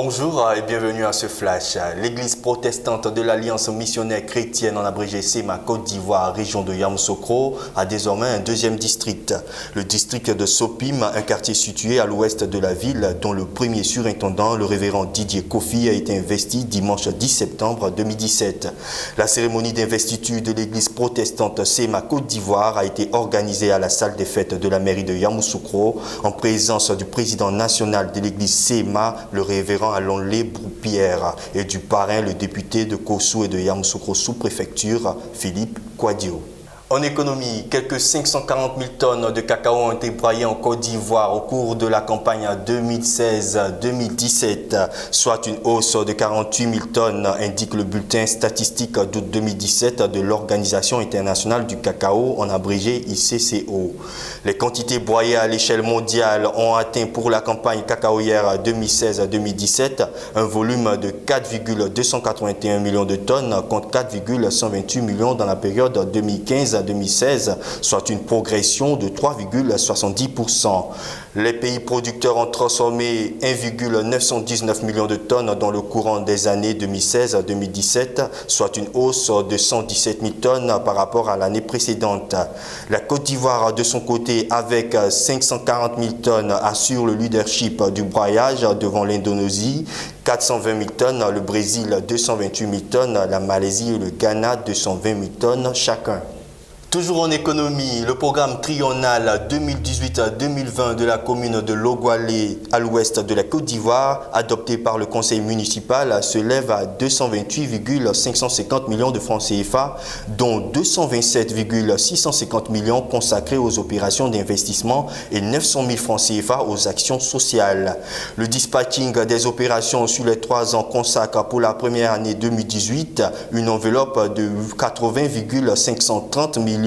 Bonjour et bienvenue à ce flash. L'église protestante de l'Alliance missionnaire chrétienne en abrégé SEMA Côte d'Ivoire, région de Yamoussoukro, a désormais un deuxième district. Le district de Sopim, un quartier situé à l'ouest de la ville, dont le premier surintendant, le révérend Didier Kofi, a été investi dimanche 10 septembre 2017. La cérémonie d'investiture de l'église protestante SEMA Côte d'Ivoire a été organisée à la salle des fêtes de la mairie de Yamoussoukro, en présence du président national de l'église SEMA, le révérend Alonlé Broupière, et du parrain, le député de Kossou et de Yamoussoukro sous-préfecture, Philippe Kouadio. En économie, quelques 540 000 tonnes de cacao ont été broyées en Côte d'Ivoire au cours de la campagne 2016-2017, soit une hausse de 48 000 tonnes, indique le bulletin statistique d'août 2017 de l'Organisation internationale du cacao, en abrégé ICCO. Les quantités broyées à l'échelle mondiale ont atteint pour la campagne cacaoyère 2016-2017 un volume de 4,281 millions de tonnes contre 4,128 millions dans la période 2015-2016, soit une progression de 3,70%. Les pays producteurs ont transformé 1,919 millions de tonnes dans le courant des années 2016-2017, soit une hausse de 117 000 tonnes par rapport à l'année précédente. La Côte d'Ivoire, de son côté, avec 540 000 tonnes, assure le leadership du broyage devant l'Indonésie, 420 000 tonnes, le Brésil 228 000 tonnes, la Malaisie et le Ghana 220 000 tonnes chacun. Toujours en économie, le programme triennal 2018-2020 de la commune de Logoualé à l'ouest de la Côte d'Ivoire, adopté par le conseil municipal, se lève à 228,550 millions de francs CFA, dont 227,650 millions consacrés aux opérations d'investissement et 900 000 francs CFA aux actions sociales. Le dispatching des opérations sur les 3 ans consacre pour la première année 2018 une enveloppe de 80,530 millions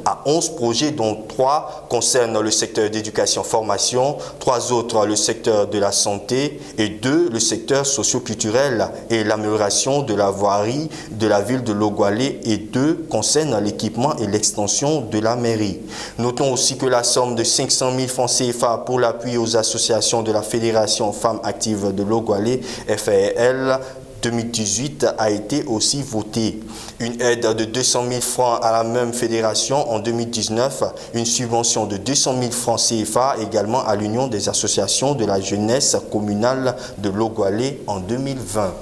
à 11 projets, dont 3 concernent le secteur d'éducation-formation, 3 autres le secteur de la santé et 2 le secteur socio-culturel et l'amélioration de la voirie de la ville de Logoualé, et 2 concernent l'équipement et l'extension de la mairie. Notons aussi que la somme de 500 000 francs CFA pour l'appui aux associations de la Fédération Femmes Actives de Logoualé, FAL, 2018 a été aussi votée. Une aide de 200 000 francs à la même fédération en 2019, une subvention de 200 000 francs CFA également à l'Union des associations de la jeunesse communale de Logoualé en 2020.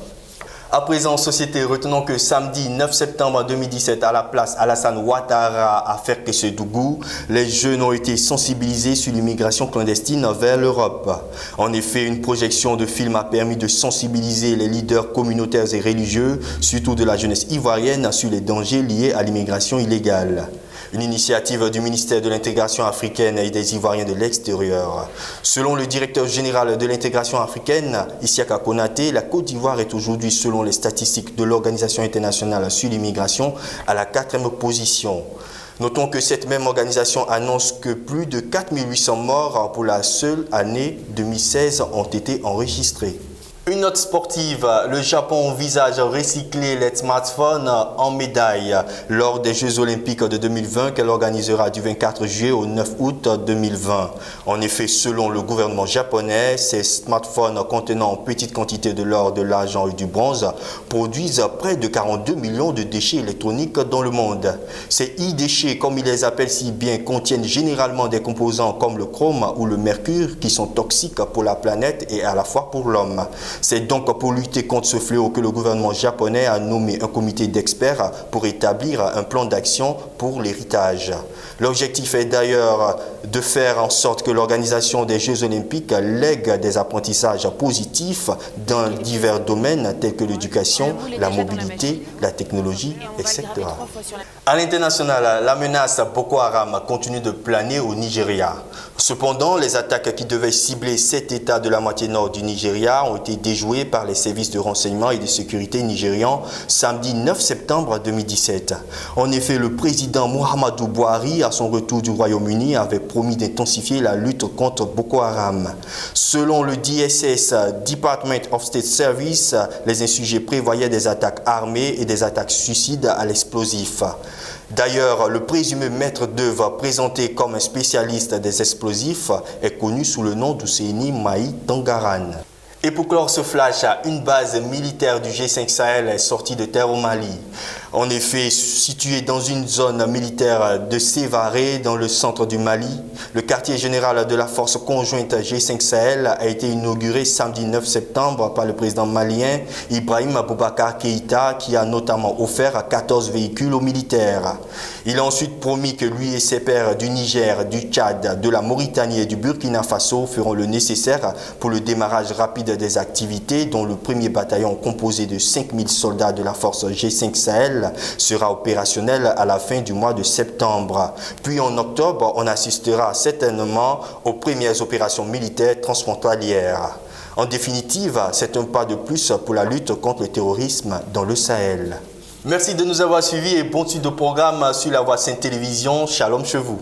À présent, société, retenons que samedi 9 septembre 2017, à la place Alassane Ouattara à Ferkessédougou, les jeunes ont été sensibilisés sur l'immigration clandestine vers l'Europe. En effet, une projection de film a permis de sensibiliser les leaders communautaires et religieux, surtout de la jeunesse ivoirienne, sur les dangers liés à l'immigration illégale. Une initiative du ministère de l'intégration africaine et des Ivoiriens de l'extérieur. Selon le directeur général de l'intégration africaine, Isiaka Konaté, la Côte d'Ivoire est aujourd'hui, selon les statistiques de l'Organisation internationale sur l'immigration, à la 4e position. Notons que cette même organisation annonce que plus de 4 800 morts pour la seule année 2016 ont été enregistrés. Une note sportive, le Japon envisage recycler les smartphones en médaille lors des Jeux Olympiques de 2020 qu'elle organisera du 24 juillet au 9 août 2020. En effet, selon le gouvernement japonais, ces smartphones contenant en petite quantité de l'or, de l'argent et du bronze produisent près de 42 millions de déchets électroniques dans le monde. Ces e-déchets, comme ils les appellent si bien, contiennent généralement des composants comme le chrome ou le mercure qui sont toxiques pour la planète et à la fois pour l'homme. C'est donc pour lutter contre ce fléau que le gouvernement japonais a nommé un comité d'experts pour établir un plan d'action pour l'héritage. L'objectif est d'ailleurs de faire en sorte que l'organisation des Jeux Olympiques lègue des apprentissages positifs dans divers domaines tels que l'éducation, la mobilité, la technologie, etc. À l'international, la menace Boko Haram continue de planer au Nigeria. Cependant, les attaques qui devaient cibler 7 États de la moitié nord du Nigeria ont été déjouées par les services de renseignement et de sécurité nigérians samedi 9 septembre 2017. En effet, le président Muhammadu Buhari, à son retour du Royaume-Uni, avait promis d'intensifier la lutte contre Boko Haram. Selon le DSS, Department of State Service, les insurgés prévoyaient des attaques armées et des attaques suicides à l'explosif. D'ailleurs, le présumé maître d'œuvre présenté comme un spécialiste des explosifs est connu sous le nom d'Ousseini Maï Tangaran. Et pour clore ce flash, une base militaire du G5 Sahel est sortie de terre au Mali. En effet, située dans une zone militaire de Sévaré, dans le centre du Mali, le quartier général de la force conjointe G5 Sahel a été inauguré samedi 9 septembre par le président malien Ibrahim Boubacar Keïta, qui a notamment offert 14 véhicules aux militaires. Il a ensuite promis que lui et ses pairs du Niger, du Tchad, de la Mauritanie et du Burkina Faso feront le nécessaire pour le démarrage rapide des activités, dont le premier bataillon composé de 5000 soldats de la force G5 Sahel sera opérationnel à la fin du mois de septembre. Puis en octobre, on assistera certainement aux premières opérations militaires transfrontalières. En définitive, c'est un pas de plus pour la lutte contre le terrorisme dans le Sahel. Merci de nous avoir suivis et bon suite de programme sur la Voix Sainte Télévision. Shalom chez vous.